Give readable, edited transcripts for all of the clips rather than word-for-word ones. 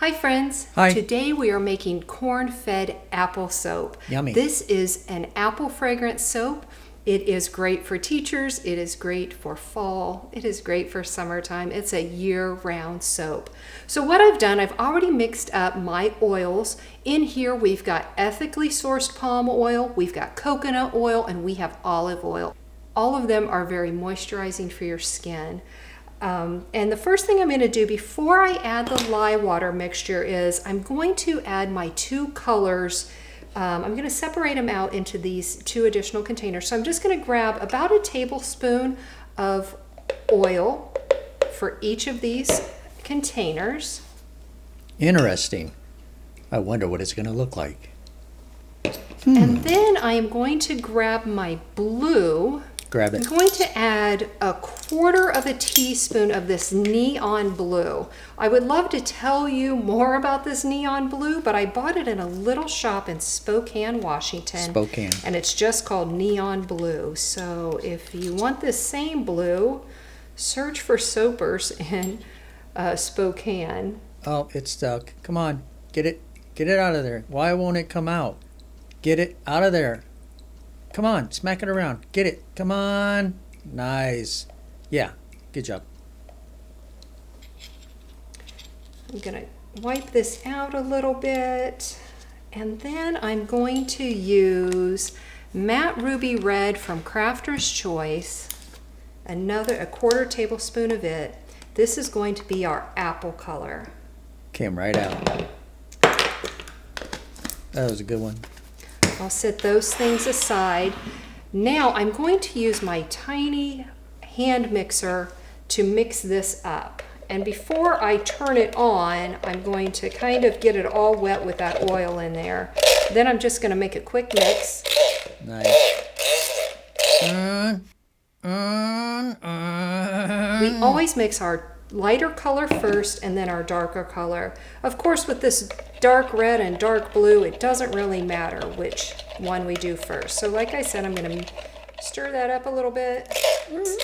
Hi friends. Hi. Today we are making corn-fed apple soap. Yummy. This is an apple fragrance soap. It is great for teachers. It is great for fall. It is great for summertime. It's a year-round soap. So what I've done, I've already mixed up my oils. In here we've got ethically sourced palm oil, we've got coconut oil, and we have olive oil. All of them are very moisturizing for your skin. And the first thing I'm going to do before I add the lye water mixture is I'm going to add my two colors. I'm going to separate them out into these two additional containers. So I'm just going to grab about a tablespoon of oil for each of these containers. Interesting. I wonder what it's going to look like. And then I am going to grab my blue. Grab I'm it. going to add a quarter of a teaspoon of this neon blue. I would love to tell you more about this neon blue, but I bought it in a little shop in Spokane, Washington. Spokane. And it's just called neon blue. So if you want this same blue, search for soapers in Spokane. Oh, it's stuck. Come on. Get it. Get it out of there. Why won't it come out? Get it out of there. Come on. Smack it around. Get it. Come on. Nice. Yeah. Good job. I'm going to wipe this out a little bit. And then I'm going to use Matte Ruby Red from Crafter's Choice. A quarter tablespoon of it. This is going to be our apple color. Came right out. That was a good one. I'll set those things aside. Now I'm going to use my tiny hand mixer to mix this up. And before I turn it on, I'm going to kind of get it all wet with that oil in there. Then I'm just going to make a quick mix. Nice. We always mix our lighter color first and then our darker color. Of course, with this dark red and dark blue, it doesn't really matter which one we do first. So like I said, I'm going to stir that up a little bit. It's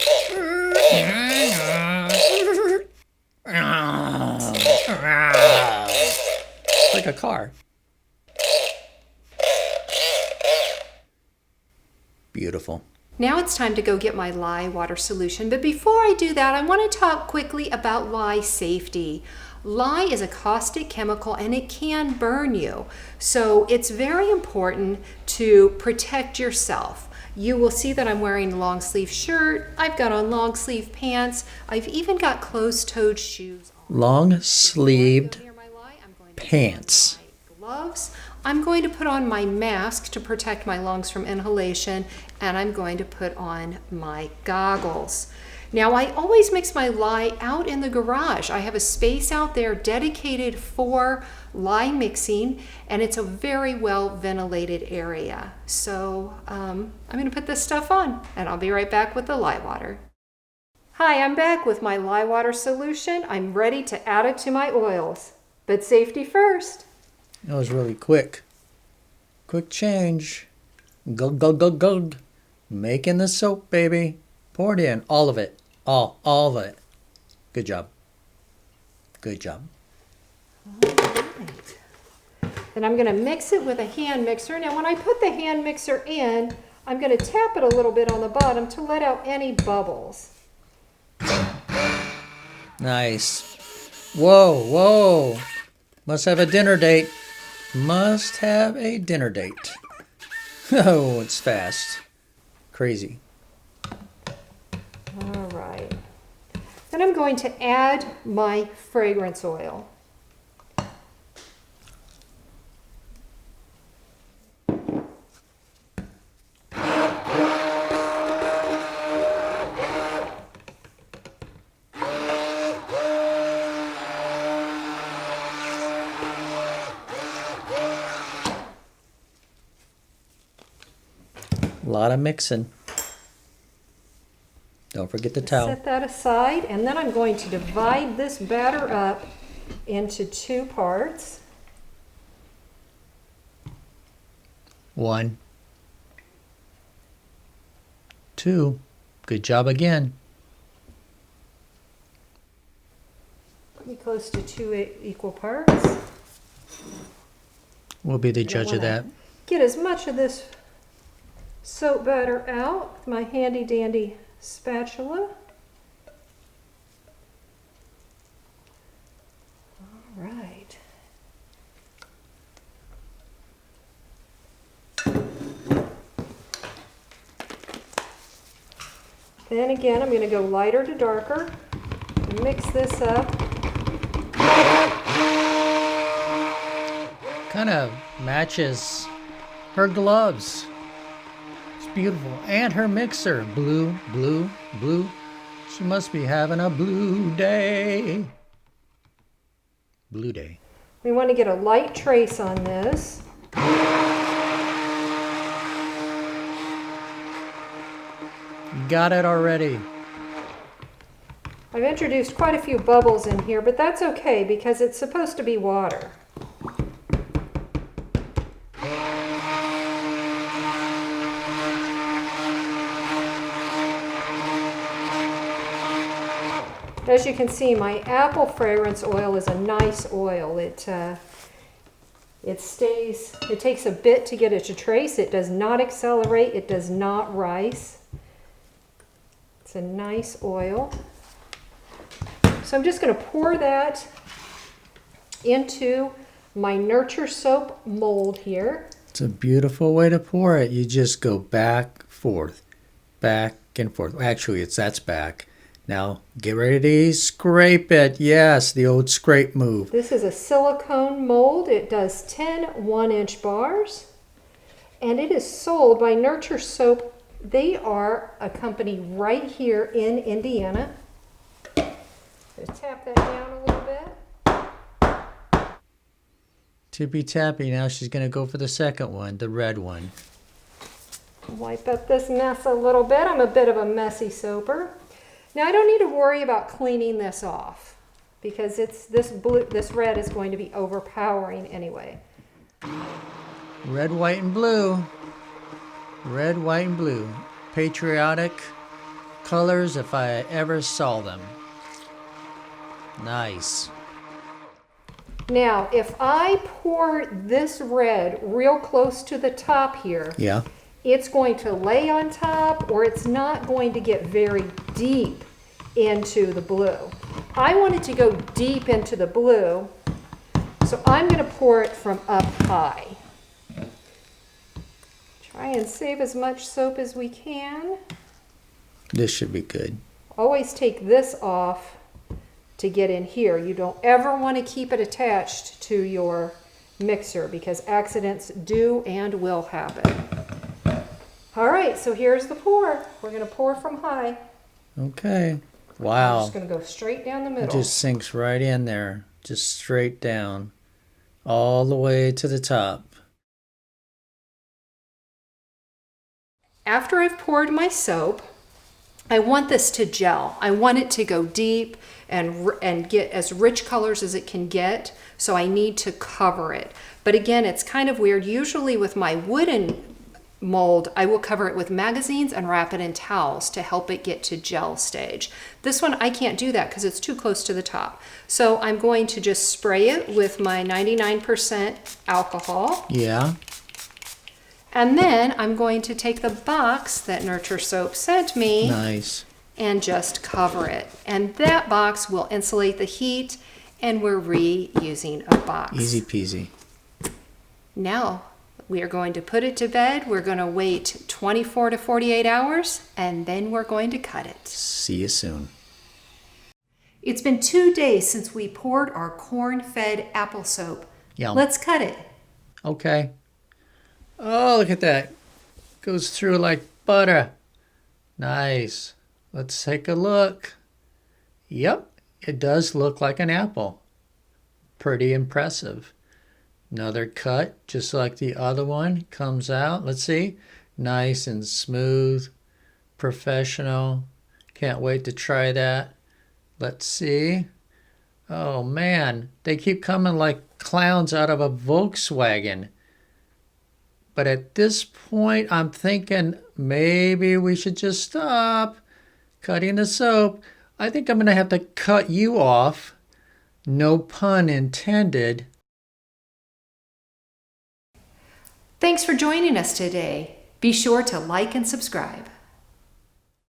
like a car. Beautiful. Now it's time to go get my lye water solution. But before I do that, I want to talk quickly about lye safety. Lye is a caustic chemical and it can burn you. So it's very important to protect yourself. You will see that I'm wearing a long sleeve shirt. I've got on long sleeve pants. I've even got closed toed shoes on. Long sleeved pants. Gloves. I'm going to put on my mask to protect my lungs from inhalation, and I'm going to put on my goggles. Now, I always mix my lye out in the garage. I have a space out there dedicated for lye mixing, and it's a very well ventilated area. So I'm going to put this stuff on, and I'll be right back with the lye water. Hi, I'm back with my lye water solution. I'm ready to add it to my oils, but safety first. That was really quick. Quick change. Gug, gug, gug, gug. Making the soap, baby. Pour it in. All of it. All of it. Good job. Good job. All right. Then I'm going to mix it with a hand mixer. Now, when I put the hand mixer in, I'm going to tap it a little bit on the bottom to let out any bubbles. Nice. Whoa, whoa. Must have a dinner date. Must have a dinner date. Oh, it's fast. Crazy. All right. Then I'm going to add my fragrance oil. A lot of mixing. Don't forget the towel. Set that aside, and then I'm going to divide this batter up into two parts. 1, 2. Good job again. Be close to 2 equal parts. We'll be the I don't judge of wanna that. Get as much of this soap batter out with my handy dandy spatula. All right. Then again, I'm going to go lighter to darker. Mix this up. Kind of matches her gloves. It's beautiful. And her mixer. Blue, blue, blue. She must be having a blue day. Blue day. We want to get a light trace on this. Got it already. I've introduced quite a few bubbles in here, but that's okay because it's supposed to be water. As you can see, my apple fragrance oil is a nice oil. It takes a bit to get it to trace. It does not accelerate. It does not rise. It's a nice oil. So I'm just going to pour that into my Nurture Soap mold here. It's a beautiful way to pour it. You just go back, forth, back and forth. Actually, that's back. Now, get ready to scrape it. Yes, the old scrape move. This is a silicone mold. It does 10 1-inch bars. And it is sold by Nurture Soap. They are a company right here in Indiana. Just tap that down a little bit. Tippy tappy. Now she's going to go for the second one, the red one. Wipe up this mess a little bit. I'm a bit of a messy soaper. Now I don't need to worry about cleaning this off because this red is going to be overpowering anyway. Red, white, and blue. Red, white, and blue. Patriotic colors if I ever saw them. Nice. Now, if I pour this red real close to the top here, Yeah. it's going to lay on top or it's not going to get very deep into the blue. I want it to go deep into the blue, so I'm going to pour it from up high. Try and save as much soap as we can. This should be good. Always take this off to get in here. You don't ever want to keep it attached to your mixer because accidents do and will happen. All right, so here's the pour. We're going to pour from high. Okay. I'm Wow. just going to go straight down the It middle. just sinks right in there. Just straight down. All the way to the top. After I've poured my soap, I want this to gel. I want it to go deep and get as rich colors as it can get, so I need to cover it. But again, it's kind of weird. Usually with my wooden mold, I will cover it with magazines and wrap it in towels to help it get to gel stage. This one, I can't do that because it's too close to the top. So I'm going to just spray it with my 99% alcohol. Yeah. And then I'm going to take the box that Nurture Soap sent me Nice. and just cover it. And that box will insulate the heat, and we're reusing a box. Easy peasy. Now we are going to put it to bed. We're going to wait 24 to 48 hours, and then we're going to cut it. See you soon. It's been 2 days since we poured our corn-fed apple soap. Yum. Let's cut it. Okay. Oh, look at that. Goes through like butter. Nice. Let's take a look. Yep, it does look like an apple. Pretty impressive. Another cut, just like the other one, comes out. Let's see. Nice and smooth. Professional. Can't wait to try that. Let's see. Oh man, they keep coming like clowns out of a Volkswagen. But at this point, I'm thinking maybe we should just stop cutting the soap. I think I'm going to have to cut you off. No pun intended. Thanks for joining us today. Be sure to like and subscribe.